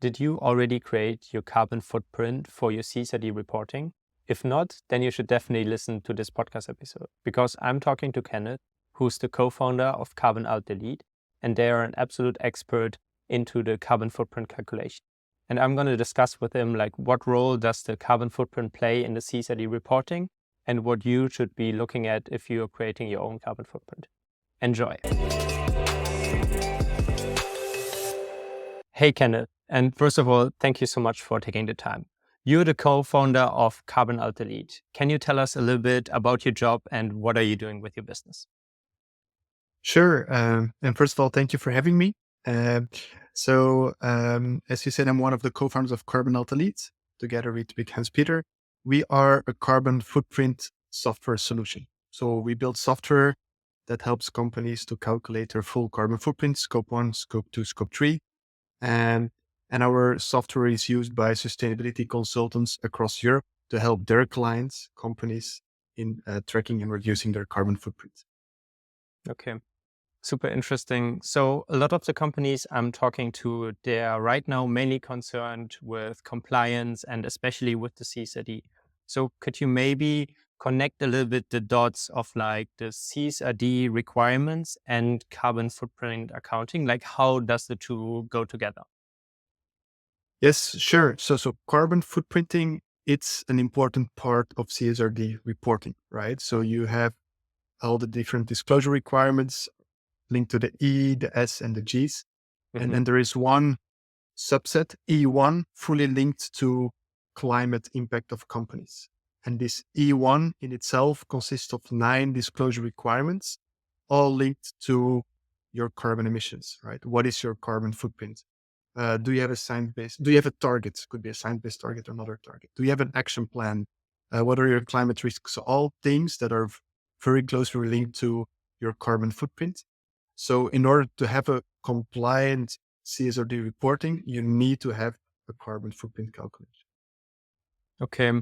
Did you already create your carbon footprint for your CSRD reporting? If not, then you should definitely listen to this podcast episode because I'm talking to Kenneth, who's the co-founder of Carbon+Alt+Delete, and they are an absolute expert into the carbon footprint calculation. And I'm going to discuss with him like what role does the carbon footprint play in the CSRD reporting and what you should be looking at if you're creating your own carbon footprint. Enjoy. Hey, Kenneth. And first of all, thank you so much for taking the time. You're the co-founder of Carbon+Alt+Delete. Can you tell us a little bit about your job and what are you doing with your business? Sure. And first of all, thank you for having me. As you said, I'm one of the co-founders of Carbon+Alt+Delete, together with Hans-Peter. We are a carbon footprint software solution. So we build software that helps companies to calculate their full carbon footprint, scope 1, scope 2, scope 3. And our software is used by sustainability consultants across Europe to help their clients, companies, in tracking and reducing their carbon footprint. Okay. Super interesting. So a lot of the companies I'm talking to, they are right now mainly concerned with compliance and especially with the CSRD. So could you maybe connect a little bit the dots of like the CSRD requirements and carbon footprint accounting? Like how does the two go together? Yes, sure. So carbon footprinting, it's an important part of CSRD reporting, right? So you have all the different disclosure requirements linked to the E, the S, and the Gs. Mm-hmm. And there is one subset, E1, fully linked to climate impact of companies. And this E1 in itself consists of 9 disclosure requirements, all linked to your carbon emissions, right? What is your carbon footprint? Do you have a science-based? Do you have a target? Could be a science-based target or another target. Do you have an action plan? What are your climate risks? So all things that are very closely linked to your carbon footprint. So in order to have a compliant CSRD reporting, you need to have a carbon footprint calculation. Okay.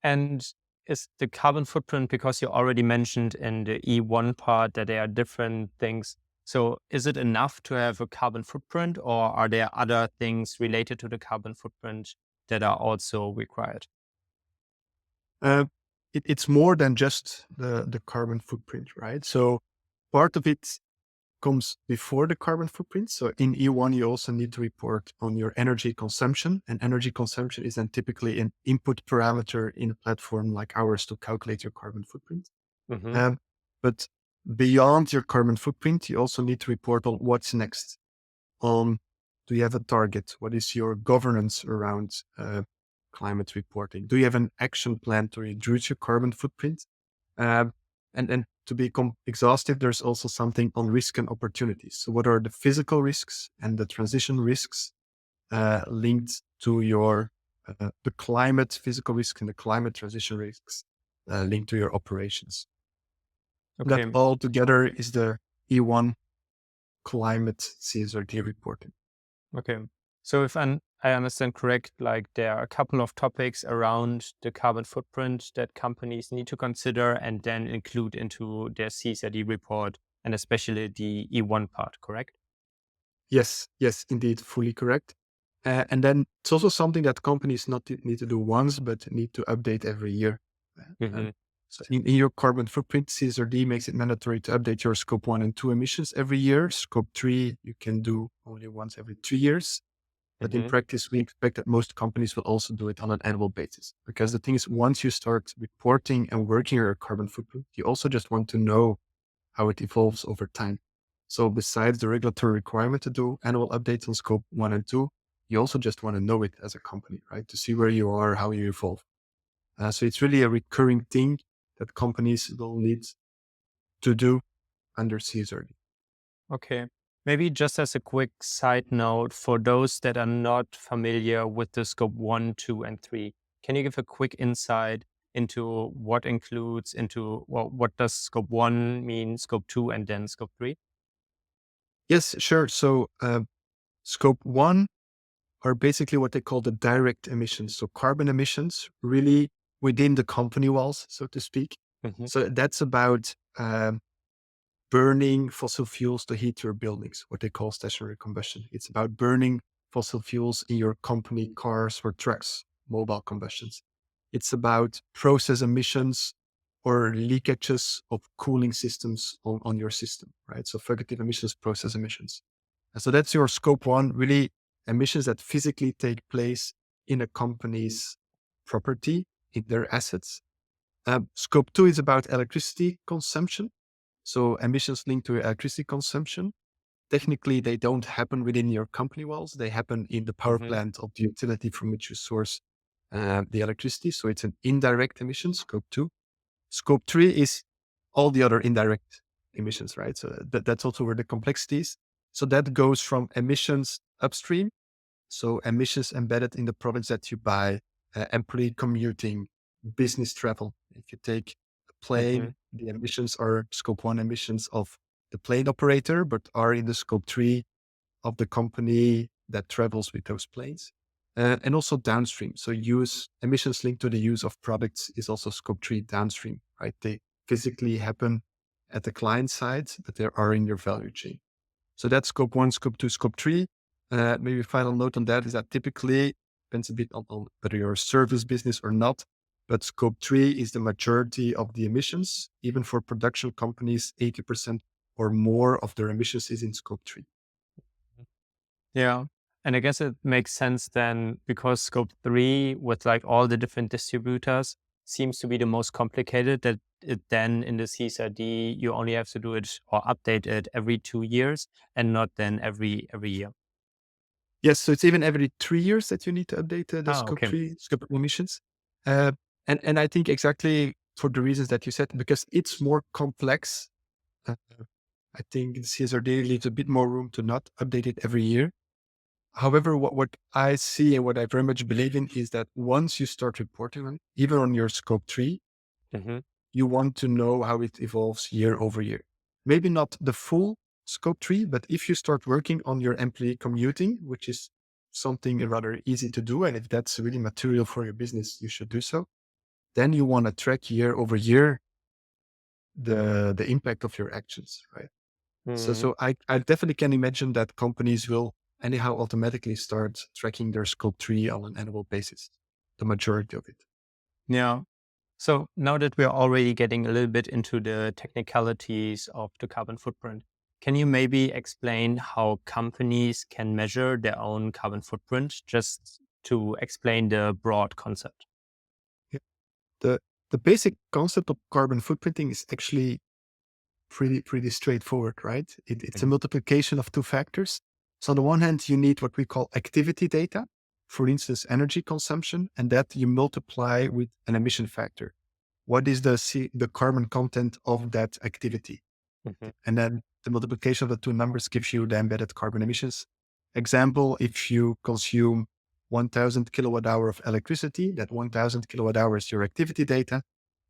And is the carbon footprint, because you already mentioned in the E1 part that there are different things. So is it enough to have a carbon footprint or are there other things related to the carbon footprint that are also required? It's more than just the carbon footprint, right? So part of it comes before the carbon footprint. So in E1, you also need to report on your energy consumption, and energy consumption is then typically an input parameter in a platform like ours to calculate your carbon footprint. Mm-hmm. But beyond your carbon footprint, you also need to report on what's next. Do you have a target? What is your governance around climate reporting? Do you have an action plan to reduce your carbon footprint? And to be exhaustive, there's also something on risk and opportunities. So what are the physical risks and the transition risks linked to your the climate physical risks and the climate transition risks linked to your operations? That Okay. all together is the E1 climate CSRD reporting. Okay. So if I understand correct, like there are a couple of topics around the carbon footprint that companies need to consider and then include into their CSRD report and especially the E1 part, correct? Yes, indeed, fully correct. And then it's also something that companies not need to do once, but need to update every year. Mm-hmm. So in your carbon footprint, CSRD makes it mandatory to update your scope 1 and 2 emissions every year. Scope 3, you can do only once every 3 years. But in Mm-hmm. practice, we expect that most companies will also do it on an annual basis. Because the thing is, once you start reporting and working your carbon footprint, you also just want to know how it evolves over time. So besides the regulatory requirement to do annual updates on scope 1 and 2, you also just want to know it as a company, right? To see where you are, how you evolve. So it's really a recurring thing that companies will need to do under CSRD. Okay. Maybe just as a quick side note, for those that are not familiar with the scope 1, 2, and 3, can you give a quick insight into what includes into, well, what does scope 1 mean, scope 2, and then scope 3? Yes, sure. So scope 1 are basically what they call the direct emissions. So carbon emissions really within the company walls, so to speak. Mm-hmm. So that's about burning fossil fuels to heat your buildings, what they call stationary combustion. It's about burning fossil fuels in your company cars or trucks, mobile combustions. It's about process emissions or leakages of cooling systems on your system, right? So fugitive emissions, process emissions. And so that's your scope one, really emissions that physically take place in a company's property, in their assets. Scope two is about electricity consumption. So emissions linked to electricity consumption. Technically, they don't happen within your company walls. They happen in the power Mm-hmm. plant of the utility from which you source the electricity. So it's an indirect emission, scope two. Scope three is all the other indirect emissions, right? So that's also where the complexity is. So that goes from emissions upstream. So emissions embedded in the products that you buy, employee commuting, business travel. If you take a Mm-hmm. plane, the emissions are scope one emissions of the plane operator, but are in the scope three of the company that travels with those planes. And also downstream. So use emissions linked to the use of products is also scope three downstream, right? They physically happen at the client side, but they are in your value chain. So that's scope one, scope two, scope three. Maybe a final note on that is that typically depends a bit on whether you're a service business or not. But scope three is the majority of the emissions. Even for production companies, 80% or more of their emissions is in scope three. Yeah. And I guess it makes sense then because scope three with like all the different distributors seems to be the most complicated that it then in the CSRD, you only have to do it or update it every 2 years and not then every year. Yes, so it's even every 3 years that you need to update the Oh, scope okay. three, scope emissions. Uh, and I think exactly for the reasons that you said, because it's more complex. Uh, I think the CSRD leaves a bit more room to not update it every year. However, what I see and what I very much believe in is that once you start reporting on it, even on your scope three, Mm-hmm. you want to know how it evolves year over year. Maybe not the full scope three, but if you start working on your employee commuting, which is something rather easy to do, and if that's really material for your business, you should do so. Then you want to track year over year the impact of your actions, right? So, Mm-hmm. so I definitely can imagine that companies will anyhow automatically start tracking their scope three on an annual basis, the majority of it. Yeah. So now that we're already getting a little bit into the technicalities of the carbon footprint, can you maybe explain how companies can measure their own carbon footprint just to explain the broad concept? Yeah. The the basic concept of carbon footprinting is actually pretty straightforward, right? It's a Mhm. multiplication of two factors. So on the one hand, you need what we call activity data, for instance, energy consumption, and that you multiply with an emission factor. What is the carbon content of that activity? Mhm. And then the multiplication of the two numbers gives you the embedded carbon emissions. Example, if you consume 1000 kilowatt hour of electricity, that 1000 kilowatt hour is your activity data.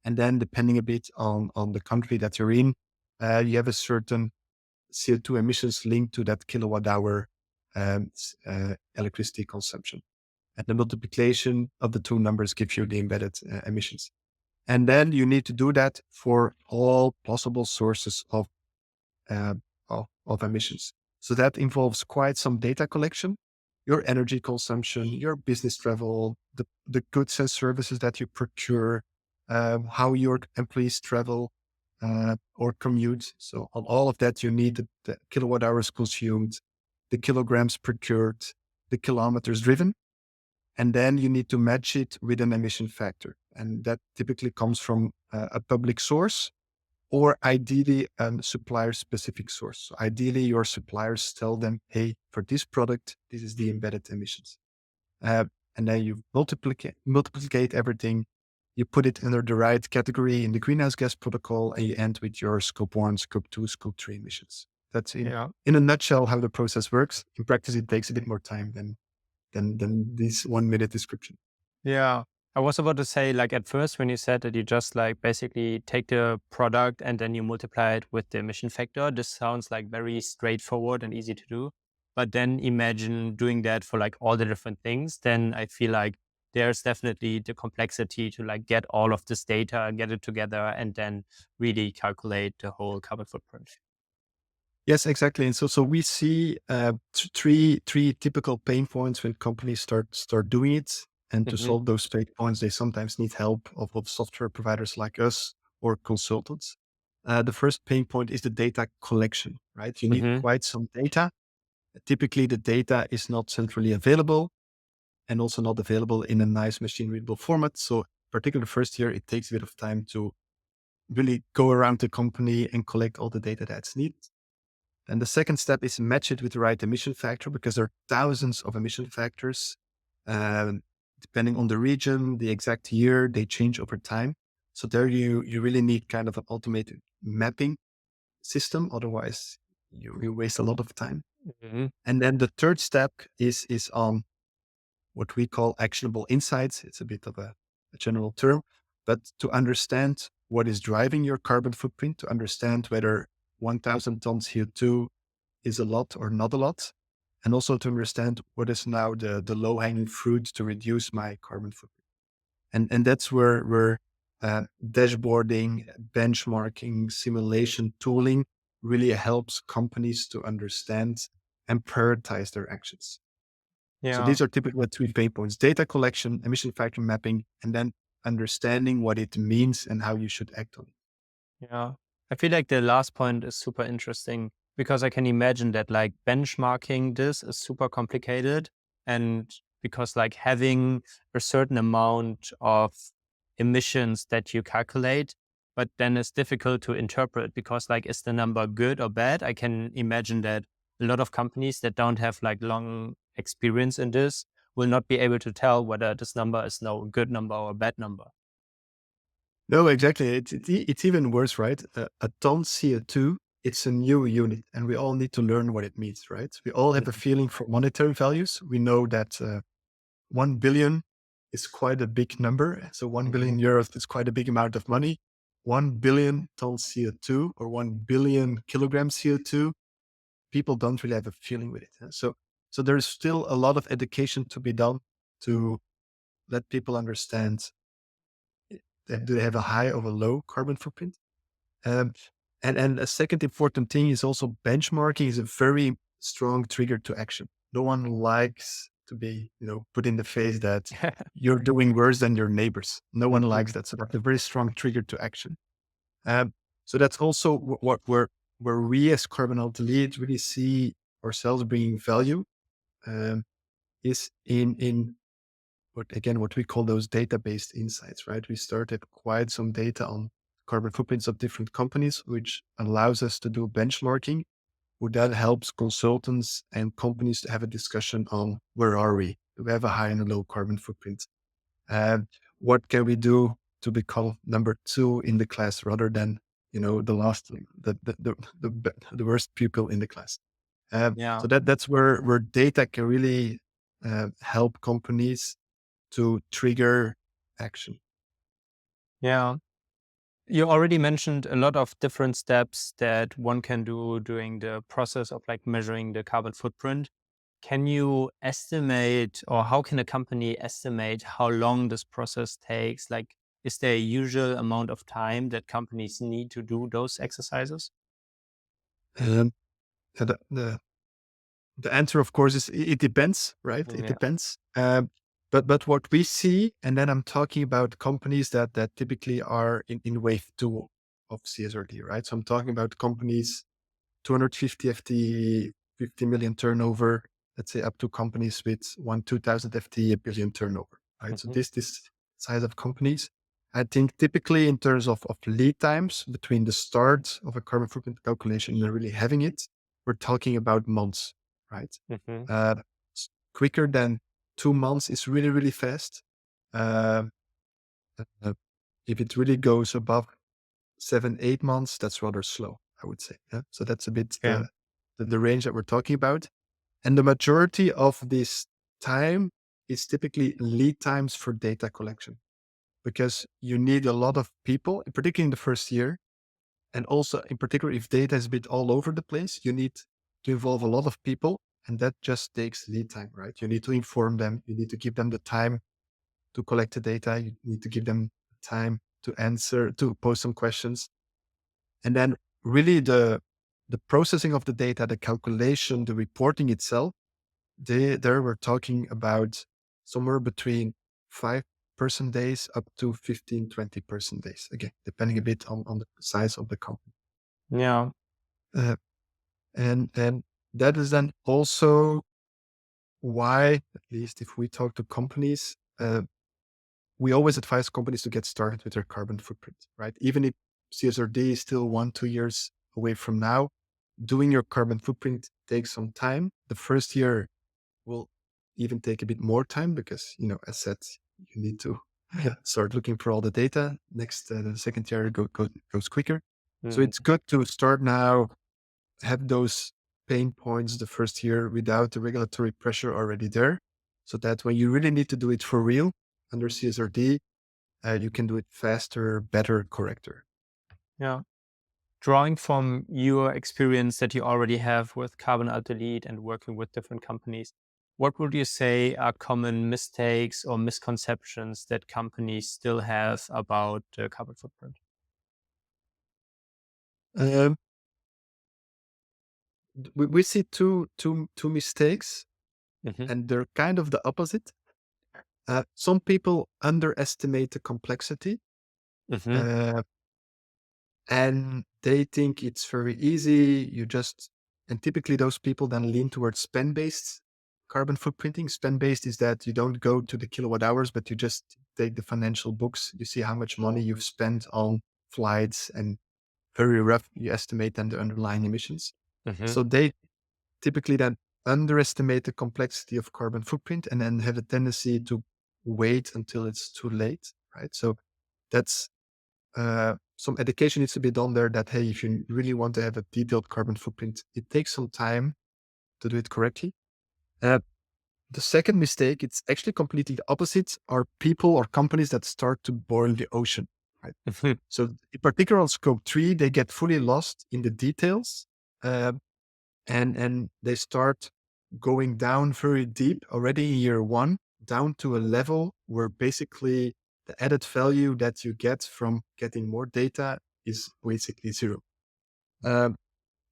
And then depending a bit on the country that you're in, you have a certain CO2 emissions linked to that kilowatt hour electricity consumption. And the multiplication of the two numbers gives you the embedded emissions. And then you need to do that for all possible sources uh, of emissions. So that involves quite some data collection, your energy consumption, your business travel, the goods and services that you procure, how your employees travel or commute. So on all of that, you need the kilowatt hours consumed, the kilograms procured, the kilometers driven. And then you need to match it with an emission factor. And that typically comes from a public source or ideally a supplier specific source. So ideally, your suppliers tell them, hey, for this product, this is the embedded emissions. Uh, and then you multiplicate everything. You put it under the right category in the greenhouse gas protocol, and you end with your scope one, scope two, scope three emissions. That's Yeah. in a nutshell how the process works. In practice, it takes a bit more time than this 1 minute description. Yeah. I was about to say, like at first, when you said that you just like basically take the product and then you multiply it with the emission factor, this sounds like very straightforward and easy to do. But then imagine doing that for like all the different things. Then I feel like there's definitely the complexity to like get all of this data, get it together, and then really calculate the whole carbon footprint. Yes, exactly. And so we see three typical pain points when companies start doing it. And to Mm-hmm. solve those pain points, they sometimes need help of software providers like us or consultants. The first pain point is the data collection, right? You need Mm-hmm. quite some data. Typically, the data is not centrally available and also not available in a nice machine readable format. So, particularly the first year, it takes a bit of time to really go around the company and collect all the data that's needed. And the second step is match it with the right emission factor because there are thousands of emission factors. Um, Depending on the region, the exact year, they change over time. So there you really need kind of an automated mapping system. Otherwise, you waste a lot of time. Mm-hmm. And then the third step is on what we call actionable insights. It's a bit of a general term, but to understand what is driving your carbon footprint, to understand whether 1,000 tons CO2 is a lot or not a lot, and also to understand what is now the low hanging fruit to reduce my carbon footprint. And that's where dashboarding, benchmarking, simulation tooling really helps companies to understand and prioritize their actions. So Yeah. these are typically the three pain points: data collection, emission factor mapping, and then understanding what it means and how you should act on it. Yeah. I feel like the last point is super interesting because I can imagine that like benchmarking this is super complicated. And because like having a certain amount of emissions that you calculate, but then it's difficult to interpret because like, is the number good or bad? I can imagine that a lot of companies that don't have like long experience in this will not be able to tell whether this number is now a good number or a bad number. No, exactly. It's even worse, right? A ton CO2, it's a new unit, and we all need to learn what it means, right? We all have a Mhm. feeling for monetary values. We know that 1 billion is quite a big number. So 1 Mhm. billion euros is quite a big amount of money. 1 billion tons CO2 or 1 billion kilograms CO2, people don't really have a feeling with it. So there's still a lot of education to be done to let people understand that do they have a high or a low carbon footprint. Um, and a second important thing is also benchmarking is a very strong trigger to action. No one likes to be, put in the face that you're doing worse than your neighbors. No one likes Mhm. that. So that's a very strong trigger to action. Um, so that's also what where we as Carbon+Alt+Delete really see ourselves bringing value, um, is in what we call those data-based insights, right? We started quite some data on carbon footprints of different companies, which allows us to do benchmarking, which that helps consultants and companies to have a discussion on where are we? Do we have a high and a low carbon footprint? And what can we do to become number two in the class rather than, the last, the worst pupil in the class? Yeah. So that's where data can really help companies to trigger action. Yeah. You already mentioned a lot of different steps that one can do during the process of like measuring the carbon footprint. Can you estimate, or how can a company estimate how long this process takes? Like, is there a usual amount of time that companies need to do those exercises? Um, and the answer, of course, is it depends, right? It Yeah. depends. But what we see, and then I'm talking about companies that typically are in wave two of CSRD, right? So I'm talking about companies 250 FTE, 50 million turnover, let's say up to companies with 2,000 FTE, a billion turnover, right? So Hmm. this size of companies, I think typically in terms of lead times between the start of a carbon footprint calculation and really having it, we're talking about months, right? Hmm. Uh, Quicker than 2 months is really, really fast. Uh, uh, if it really goes above 7, 8 months, that's rather slow, I would say. Yeah. So that's a bit Yeah. the range that we're talking about. And the majority of this time is typically lead times for data collection because you need a lot of people, particularly in the first year. And also, in particular, if data is a bit all over the place, you need to involve a lot of people. And that just takes lead time, right? You need to inform them. You need to give them the time to collect the data. You need to give them time to answer, to pose some questions. And then really the the processing of the data, the calculation, the reporting itself, there we're talking about somewhere between 5 person days up to 15, 20 person days. Again, depending a bit on the size of the company. Yeah. Uh, and that is then also why, at least if we talk to companies, we always advise companies to get started with their carbon footprint, right? Even if CSRD is still 1-2 years away from now, doing your carbon footprint takes some time. The first year will even take a bit more time because, as said, you need to start looking for all the data. Next, the second year goes quicker. So Mm. it's good to start now, have those pain points the first year without the regulatory pressure already there, so that when you really need to do it for real under CSRD, you can do it faster, better, correcter. Yeah. Drawing from your experience that you already have with Carbon+Alt+Delete and working with different companies, what would you say are common mistakes or misconceptions that companies still have about the carbon footprint? Um, we see two mistakes, Hmm. and they're kind of the opposite. Some people underestimate the complexity, Hmm. uh, and they think it's very easy. And typically those people then lean towards spend-based carbon footprinting. Spend-based is that you don't go to the kilowatt hours, but you just take the financial books. You see how much money you've spent on flights, and very rough, you estimate then the underlying emissions. Hmm. So they typically then underestimate the complexity of carbon footprint and then have a tendency to wait until it's too late, right? So that's some education needs to be done there that, hey, if you really want to have a detailed carbon footprint, it takes some time to do it correctly. Uh, the second mistake, it's actually completely the opposite, are people or companies that start to boil the ocean, right? Hmm. So in particular on scope 3, they get fully lost in the details, uh, and they start going down very deep already in year one, down to a level where basically the added value that you get from getting more data is basically zero. Um,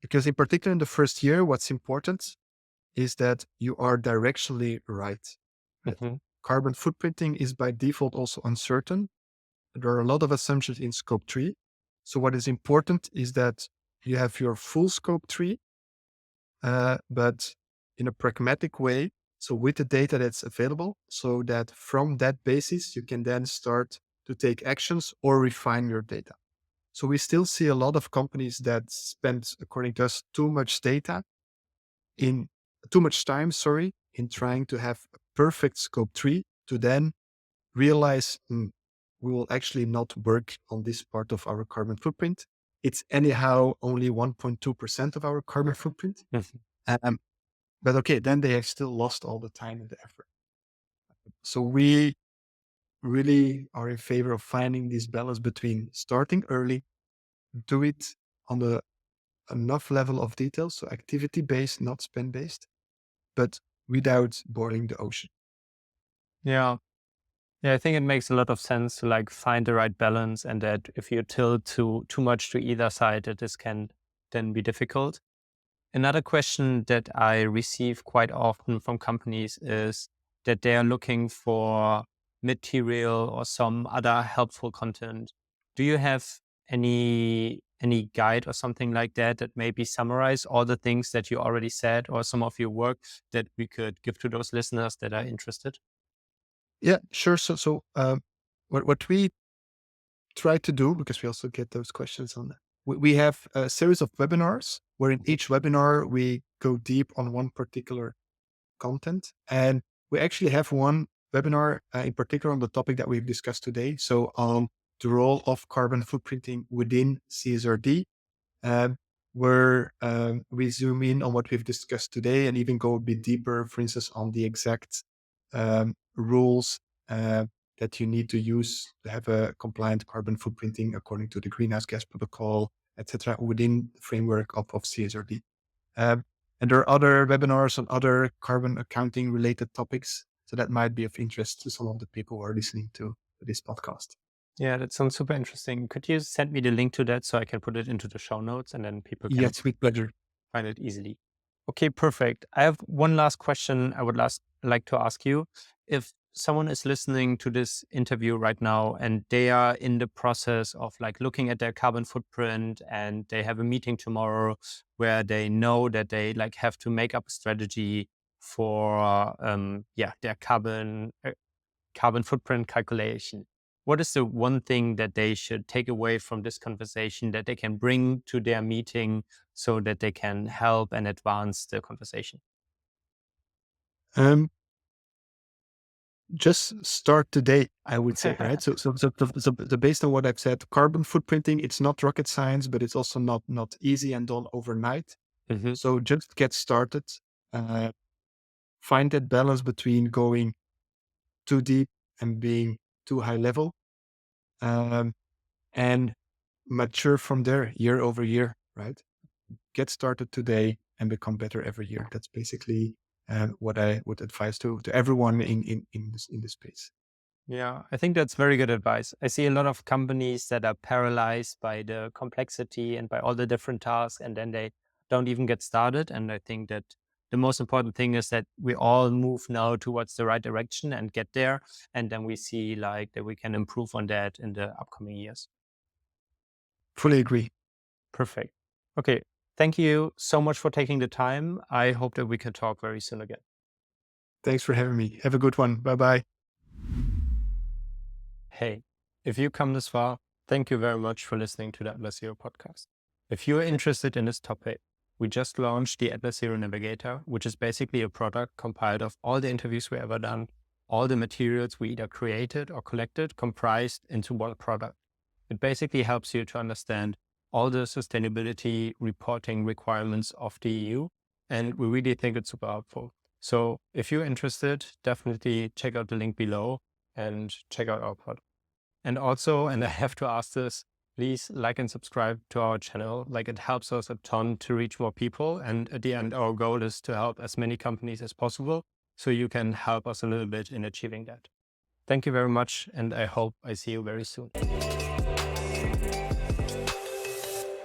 because in particular in the first year, what's important is that you are directionally right. Right? Hmm. Carbon footprinting is by default also uncertain. There are a lot of assumptions in scope 3. So what is important is that you have your full scope 3, but in a pragmatic way. So with the data that's available, so that from that basis, you can then start to take actions or refine your data. So we still see a lot of companies that spend, according to us, too much time, sorry, in trying to have a perfect scope 3 to then realize, we will actually not work on this part of our carbon footprint. It's anyhow only 1.2% of our carbon footprint. Um, but okay, then they have still lost all the time and the effort. So we really are in favor of finding this balance between starting early, do it on the enough level of detail, so activity based, not spend based, but without boiling the ocean. Yeah. Yeah, I think it makes a lot of sense to like find the right balance, and that if you tilt too much to either side, that this can then be difficult. Another question that I receive quite often from companies is that they are looking for material or some other helpful content. Do you have any guide or something like that that maybe summarize all the things that you already said, or some of your work that we could give to those listeners that are interested? Yeah, sure. So what we try to do, because we also get those questions on that, we have a series of webinars where in each webinar we go deep on one particular content. And we actually have one webinar in particular on the topic that we've discussed today. So on the role of carbon footprinting within CSRD, um, where we zoom in on what we've discussed today and even go a bit deeper, for instance, on the exact rules that you need to use to have a compliant carbon footprinting according to the greenhouse gas protocol, etc., within the framework of CSRD. Um, and there are other webinars on other carbon accounting related topics. So that might be of interest to some of the people who are listening to this podcast. Yeah, that sounds super interesting. Could you send me the link to that so I can put it into the show notes and then people can Yes, with pleasure. find it easily? Okay, perfect. I have one last question I would like to ask you. If someone is listening to this interview right now and they are in the process of like looking at their carbon footprint and they have a meeting tomorrow where they know that they like have to make up a strategy for their carbon footprint calculation. What is the one thing that they should take away from this conversation that they can bring to their meeting so that they can help and advance the conversation? Um, just start today, I would say, right? So based on what I've said, carbon footprinting, it's not rocket science, but it's also not easy and done overnight. Hmm. So just get started. Uh, find that balance between going too deep and being too high level, um, and mature from there year over year, right? Get started today and become better every year. That's basically what I would advise to everyone in this space. Yeah, I think that's very good advice. I see a lot of companies that are paralyzed by the complexity and by all the different tasks, and then they don't even get started. And I think that the most important thing is that we all move now towards the right direction and get there. And then we see like that we can improve on that in the upcoming years. Fully agree. Perfect. Okay. Thank you so much for taking the time. I hope that we can talk very soon again. Thanks for having me. Have a good one. Bye bye. Hey, if you come this far, thank you very much for listening to the AtlasZero podcast. If you're interested in this topic, we just launched the AtlasZero Navigator, which is basically a product compiled of all the interviews we ever done, all the materials we either created or collected, comprised into one product. It basically helps you to understand all the sustainability reporting requirements of the EU, and we really think it's super helpful. So if you're interested, definitely check out the link below and check out our product. And also, and I have to ask this, please like and subscribe to our channel. Like it helps us a ton to reach more people. And at the end, our goal is to help as many companies as possible. So you can help us a little bit in achieving that. Thank you very much. And I hope I see you very soon.